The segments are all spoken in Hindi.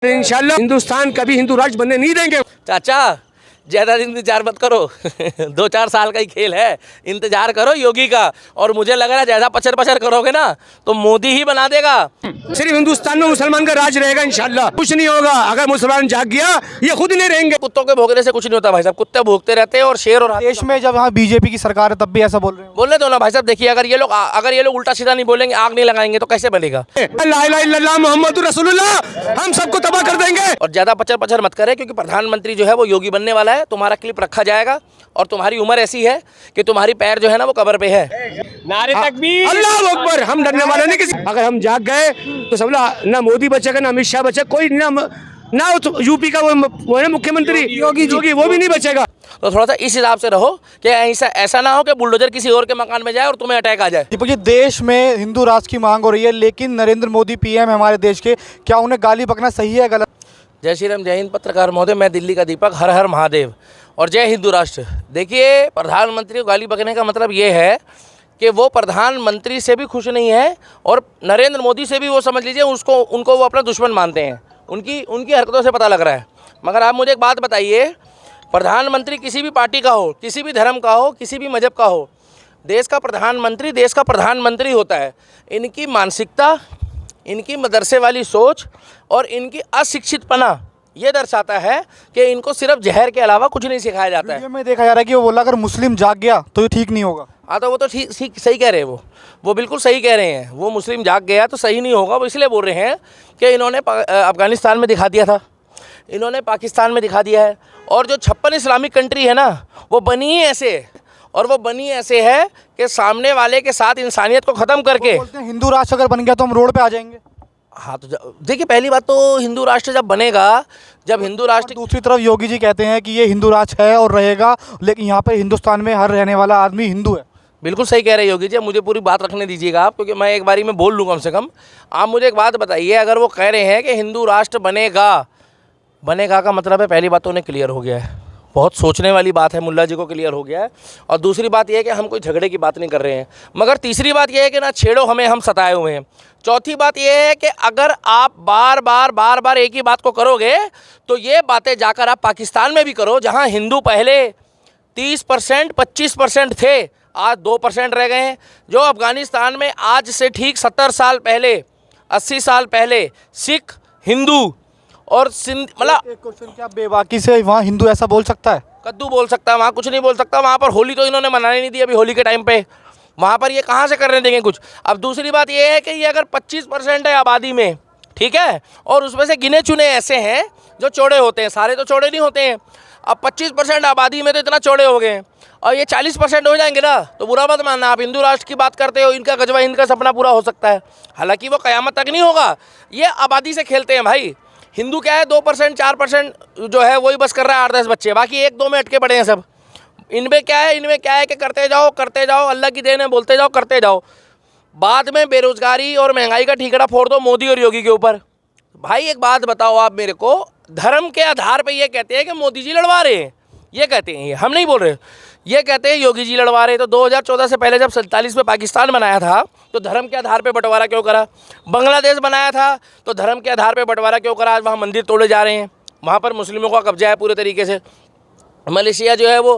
इंशाल्लाह हिंदुस्तान कभी हिंदू राष्ट्र बनने नहीं देंगे। चाचा ज़्यादा इंतजार मत करो 2-4 साल का ही खेल है, इंतजार करो योगी का। और मुझे लग रहा है ज़्यादा पचर पचर करोगे ना तो मोदी ही बना देगा। सिर्फ हिंदुस्तान में मुसलमान का राज रहेगा इंशाल्लाह, कुछ नहीं होगा। अगर मुसलमान जाग गया ये खुद नहीं रहेंगे। कुत्तों के भौंकने से कुछ नहीं होता भाई साहब, कुत्ते भौंकते रहते हैं और शेर और देश में जब यहाँ बीजेपी की सरकार है तब भी ऐसा बोल रहे हैं। बोलने दो ना भाई साहब। देखिए अगर ये लोग उल्टा सीधा नहीं बोलेंगे, आग नहीं लगाएंगे तो कैसे बनेगा। ला इलाहा इल्लल्लाह मुहम्मदुर रसूलुल्लाह हम सबको तबाह कर देंगे। और ज़्यादा पचर पचर मत करे, क्योंकि प्रधानमंत्री जो है वो योगी बनने वाला है। तुम्हारा क्लिप रखा जाएगा और तुम्हारी उम्र ऐसी है कि तुम्हारी पैर जो है ना वो कब्र पे है। नारे तकबीर अल्लाहू अकबर। हम डरने वाले नहीं किसी। अगर हम जाग गए तो समझा ना मोदी बचेगा ना अमित शाह बचेगा, कोई ना यूपी का वो है मुख्यमंत्री योगी वो भी नहीं बचेगा। तो थोड़ा सा इस हिसाब से रहो कि ऐसा ना हो कि बुलडोजर किसी और के मकान में जाए और तुम्हें अटैक आ जाए। दीपक जी, देश में हिंदू राष्ट्र की मांग हो रही है, लेकिन नरेंद्र मोदी पीएम है हमारे देश के, क्या उन्हें गाली बकना सही है गलत? जय श्री राम, जय हिंद पत्रकार महोदय, मैं दिल्ली का दीपक। हर हर महादेव और जय हिंदू राष्ट्र। देखिए, प्रधानमंत्री को गाली बकने का मतलब ये है कि वो प्रधानमंत्री से भी खुश नहीं है और नरेंद्र मोदी से भी वो समझ लीजिए उनको वो अपना दुश्मन मानते हैं। उनकी हरकतों से पता लग रहा है। मगर आप मुझे एक बात बताइए, प्रधानमंत्री किसी भी पार्टी का हो, किसी भी धर्म का हो, किसी भी मजहब का हो, देश का प्रधानमंत्री होता है। इनकी मानसिकता, इनकी मदरसे वाली सोच और इनकी अशिक्षितपना ये दर्शाता है कि इनको सिर्फ जहर के अलावा कुछ नहीं सिखाया जाता है। वीडियो में देखा जा रहा है कि वो बोला अगर मुस्लिम जाग गया तो ये ठीक नहीं होगा। हाँ, तो वो तो ठीक सही कह रहे हैं। वो बिल्कुल सही कह रहे हैं। वो मुस्लिम जाग गया तो सही नहीं होगा। वो इसलिए बोल रहे हैं कि इन्होंने अफ़गानिस्तान में दिखा दिया था, इन्होंने पाकिस्तान में दिखा दिया है। और जो 56 इस्लामिक कंट्री है ना, वो बनी ही ऐसे है। और वो बनी ऐसे है कि सामने वाले के साथ इंसानियत को ख़त्म करके बोलते हैं हिंदू राष्ट्र अगर बन गया तो हम रोड पे आ जाएंगे। हाँ, तो देखिए, पहली बात तो हिंदू राष्ट्र जब बनेगा, जब हिंदू राष्ट्र, दूसरी तरफ योगी जी कहते हैं कि ये हिंदू राष्ट्र है और रहेगा, लेकिन यहाँ पे हिंदुस्तान में हर रहने वाला आदमी हिंदू है। बिल्कुल सही कह रहे हैं योगी जी। मुझे पूरी बात रखने दीजिएगा आप, क्योंकि मैं एक बारी में बोल लूँ कम से कम। आप मुझे एक बात बताइए, अगर वो कह रहे हैं कि हिंदू राष्ट्र बनेगा का मतलब है, पहली बात तो उन्हें क्लियर हो गया है। बहुत सोचने वाली बात है, मुल्ला जी को क्लियर हो गया है। और दूसरी बात यह है कि हम कोई झगड़े की बात नहीं कर रहे हैं। मगर तीसरी बात यह है कि ना छेड़ो हमें, हम सताए हुए हैं। चौथी बात यह है कि अगर आप बार बार एक ही बात को करोगे तो ये बातें जाकर आप पाकिस्तान में भी करो, जहाँ हिंदू पहले 30% 25% थे, आज 2% रह गए हैं। जो अफ़गानिस्तान में आज से ठीक 70 साल पहले, 80 साल पहले सिख, हिंदू और सिंध, मतलब एक क्वेश्चन, क्या बेबाकी से वहाँ हिंदू ऐसा बोल सकता है? कद्दू बोल सकता है, वहाँ कुछ नहीं बोल सकता। वहाँ पर होली तो इन्होंने मनाने नहीं दी अभी, होली के टाइम पे वहाँ पर ये कहाँ से करने देंगे कुछ। अब दूसरी बात ये है कि ये अगर 25% है आबादी में, ठीक है, और उसमें से गिने चुने ऐसे हैं जो चौड़े होते हैं, सारे तो चौड़े नहीं होते हैं। अब 25% आबादी में तो इतना चौड़े हो गए हैं, और ये 40% हो जाएंगे ना, तो बुरा मत मानना। आप हिंदू राष्ट्र की बात करते हो, इनका गजबा, इनका सपना पूरा हो सकता है। हालांकि वो क़यामत तक नहीं होगा। ये आबादी से खेलते हैं भाई। हिंदू क्या है, 2% 4% जो है वही बस कर रहा है, 8-10 बच्चे, बाकी 1-2 में अटके पड़े हैं सब। इनमें क्या है कि करते जाओ, अल्लाह की देन है, बोलते जाओ, करते जाओ। बाद में बेरोजगारी और महंगाई का ठीकरा फोड़ दो मोदी और योगी के ऊपर। भाई एक बात बताओ आप मेरे को, धर्म के आधार पे ये कहते हैं कि मोदी जी लड़वा रहे हैं, ये कहते हैं, ये हम नहीं बोल रहे, ये कहते हैं योगी जी लड़वा रहे। तो 2014 से पहले जब 47 में पाकिस्तान बनाया था तो धर्म के आधार पे बंटवारा क्यों करा? बांग्लादेश बनाया था तो धर्म के आधार पे बंटवारा क्यों करा? आज वहाँ मंदिर तोड़े जा रहे हैं, वहाँ पर मुस्लिमों का कब्जा है पूरे तरीके से। मलेशिया जो है वो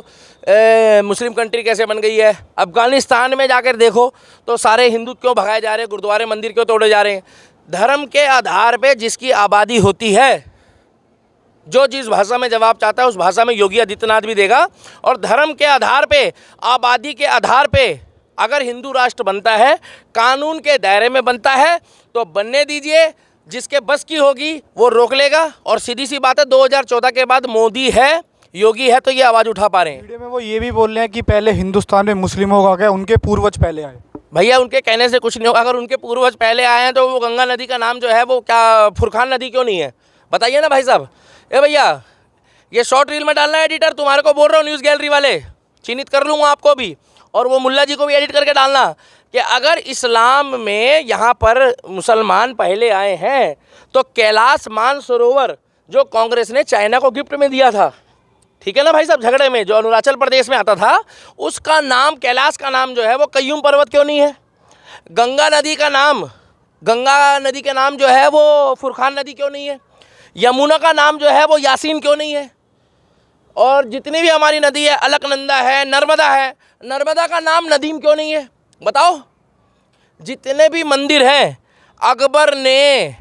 मुस्लिम कंट्री कैसे बन गई है? अफ़गानिस्तान में जाकर देखो तो सारे हिंदू क्यों भगाए जा रहे हैं, गुरुद्वारे मंदिर क्यों तोड़े जा रहे हैं? धर्म के आधार पे जिसकी आबादी होती है, जो जिस भाषा में जवाब चाहता है उस भाषा में योगी आदित्यनाथ भी देगा। और धर्म के आधार पे, आबादी के आधार पे अगर हिंदू राष्ट्र बनता है, कानून के दायरे में बनता है, तो बनने दीजिए। जिसके बस की होगी वो रोक लेगा। और सीधी सी बात है, 2014 के बाद मोदी है, योगी है, तो ये आवाज़ उठा पा रहे हैं। वीडियो में वो ये भी बोल रहे हैं कि पहले हिंदुस्तान में मुस्लिमों का क्या, उनके पूर्वज पहले आए। भैया उनके कहने से कुछ नहीं होगा। अगर उनके पूर्वज पहले आए हैं तो वो गंगा नदी का नाम जो है वो क्या फुरखान नदी क्यों नहीं है? बताइए ना भाई साहब। ए भैया, ये शॉर्ट रील में डालना है एडिटर, तुम्हारे को बोल रहा हूँ, न्यूज़ गैलरी वाले, चिन्हित कर लूँगा आपको भी, और वो मुल्ला जी को भी एडिट करके डालना कि अगर इस्लाम में यहाँ पर मुसलमान पहले आए हैं तो कैलाश मानसरोवर जो कांग्रेस ने चाइना को गिफ्ट में दिया था, ठीक है ना भाई साहब, झगड़े में जो अरुणाचल प्रदेश में आता था, उसका नाम, कैलाश का नाम जो है वो कय्यूम पर्वत क्यों नहीं है? गंगा नदी के नाम जो है वो फुरखान नदी क्यों नहीं है? यमुना का नाम जो है वो यासीन क्यों नहीं है? और जितनी भी हमारी नदी है, अलकनंदा है, नर्मदा है, नर्मदा का नाम नदीम क्यों नहीं है? बताओ। जितने भी मंदिर हैं, अकबर ने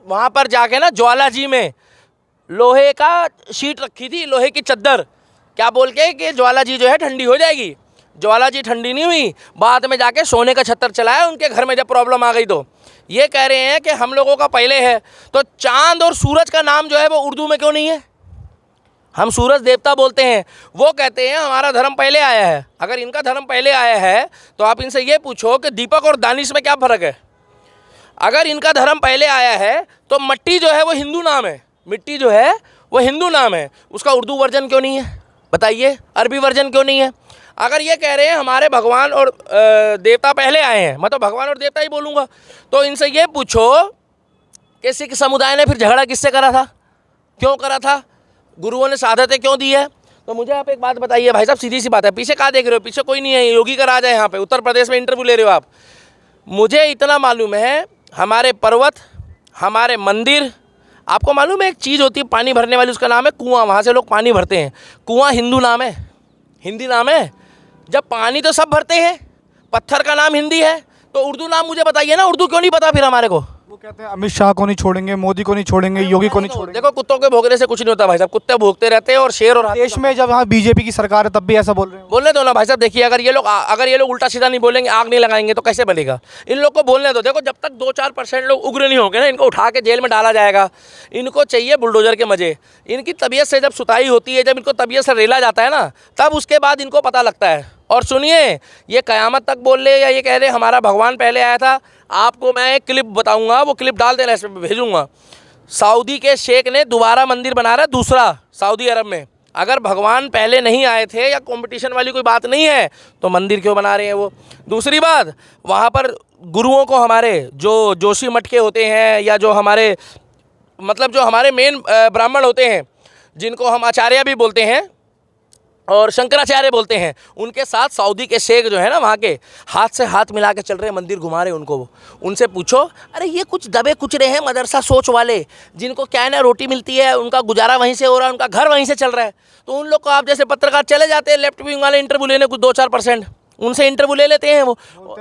वहाँ पर जाके ना ज्वाला जी में लोहे का शीट रखी थी, लोहे की चद्दर, क्या बोल के कि ज्वाला जी जो है ठंडी हो जाएगी। ज्वाला जी ठंडी नहीं हुई, बाद में जाके सोने का छत्तर चलाया उनके घर में जब प्रॉब्लम आ गई। तो ये कह रहे हैं कि हम लोगों का पहले है। तो चांद और सूरज का नाम जो है वो उर्दू में क्यों नहीं है? हम सूरज देवता बोलते हैं, वो कहते हैं हमारा धर्म पहले आया है। अगर इनका धर्म पहले आया है तो आप इनसे ये पूछो कि दीपक और दानिश में क्या फ़र्क है। अगर इनका धर्म पहले आया है तो मट्टी जो है वो हिंदू नाम है, मिट्टी जो है वो हिंदू नाम है, उसका उर्दू वर्जन क्यों नहीं है? बताइए, अरबी वर्जन क्यों नहीं है? अगर ये कह रहे हैं हमारे भगवान और देवता पहले आए हैं, मैं तो भगवान और देवता ही बोलूँगा, तो इनसे ये पूछो कि सिख समुदाय ने फिर झगड़ा किससे करा था, क्यों करा था, गुरुओं ने शहादतें क्यों दी है? तो मुझे आप एक बात बताइए भाई साहब, सीधी सी बात है, पीछे कहाँ देख रहे हो? पीछे कोई नहीं है, योगी का राज है यहाँ पे, उत्तर प्रदेश में इंटरव्यू ले रहे हो आप। मुझे इतना मालूम है, हमारे पर्वत, हमारे मंदिर, आपको मालूम है एक चीज़ होती है पानी भरने वाली, उसका नाम है कुआं, वहाँ से लोग पानी भरते हैं। कुआं हिंदू नाम है, हिंदी नाम है। जब पानी तो सब भरते हैं, पत्थर का नाम हिंदी है, तो उर्दू नाम मुझे बताइए ना, उर्दू क्यों नहीं पता फिर हमारे को? वो कहते हैं अमित शाह को नहीं छोड़ेंगे, मोदी को नहीं छोड़ेंगे, योगी को नहीं छोड़ेंगे। देखो, कुत्तों के भोगने से कुछ नहीं होता भाई साहब, कुत्ते भोगते रहते हैं और शेर और हाथी देश में जब यहाँ बीजेपी की सरकार है तब भी ऐसा बोल रहे हैं। बोलने दो ना भाई साहब। देखिए, अगर ये लोग उल्टा सीधा नहीं बोलेंगे, आग नहीं लगाएंगे तो कैसे बनेगा? इन लोग को बोलने दो। देखो, जब तक 2-4% लोग उग्र नहीं होंगे ना, इनको उठा के जेल में डाला जाएगा। इनको चाहिए बुलडोजर के मजे। इनकी तबीयत से जब सुताई होती है, जब इनको तबीयत से रेला जाता है ना, तब उसके बाद इनको पता लगता है। और सुनिए, ये क़यामत तक बोल रहे या ये कह रहे हमारा भगवान पहले आया था, आपको मैं एक क्लिप बताऊंगा, वो क्लिप डाल देना, इसमें भेजूंगा। सऊदी के शेख ने दोबारा मंदिर बना रहा है, दूसरा, सऊदी अरब में। अगर भगवान पहले नहीं आए थे या कंपटीशन वाली कोई बात नहीं है तो मंदिर क्यों बना रहे हैं वो? दूसरी बात, वहाँ पर गुरुओं को, हमारे जो जोशी मठ के होते हैं या जो हमारे मतलब जो हमारे मेन ब्राह्मण होते हैं, जिनको हम आचार्य भी बोलते हैं और शंकराचार्य बोलते हैं, उनके साथ सऊदी के शेख जो है ना, वहाँ के हाथ से हाथ मिला के चल रहे हैं, मंदिर घुमा रहे हैं उनको। वो उनसे पूछो, अरे ये कुछ दबे कुचरे हैं मदरसा सोच वाले, जिनको क्या है ना रोटी मिलती है, उनका गुजारा वहीं से हो रहा है, उनका घर वहीं से चल रहा है, तो उन लोग को आप जैसे पत्रकार चले जाते हैं लेफ्ट विंग वाले इंटरव्यू लेने, कुछ 2-4% उनसे इंटरव्यू ले लेते हैं। वो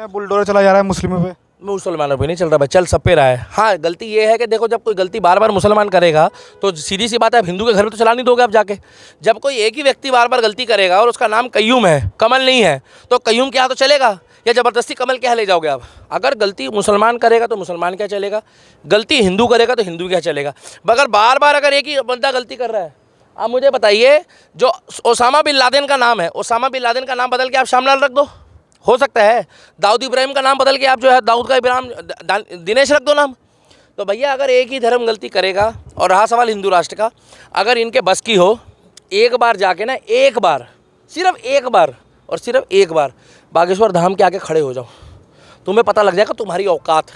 बुलडोजर चला जा रहा है मुस्लिमों पे। मुसलमानों पे नहीं चल रहा भाई, चल सब पे रहा है। हाँ, गलती ये है कि देखो, जब कोई गलती बार बार मुसलमान करेगा तो सीधी सी बात है, आप हिंदू के घर में तो चला नहीं दोगे आप जाके। जब कोई एक ही व्यक्ति बार बार गलती करेगा और उसका नाम कय्यूम है, कमल नहीं है, तो कय्यूम के यहाँ तो चलेगा, या ज़बरदस्ती कमल के यहाँ ले जाओगे आप? अगर गलती मुसलमान करेगा तो मुसलमान क्या चलेगा, गलती हिंदू करेगा तो हिंदू क्या चलेगा? मगर बार बार अगर एक ही बंदा गलती कर रहा है, आप मुझे बताइए, जो ओसामा बिन लादेन का नाम है, ओसामा बिन लादेन का नाम बदल के आप शामलाल रख दो, हो सकता है। दाऊद इब्राहिम का नाम बदल के आप जो है दाऊद का इब्राहिम दिनेश रख दो नाम। तो भैया, अगर एक ही धर्म गलती करेगा, और रहा सवाल हिंदू राष्ट्र का, अगर इनके बस की हो, एक बार जाके ना, एक बार, सिर्फ एक बार और सिर्फ एक बार बागेश्वर धाम के आगे खड़े हो जाओ, तुम्हें पता लग जाएगा तुम्हारी औकात।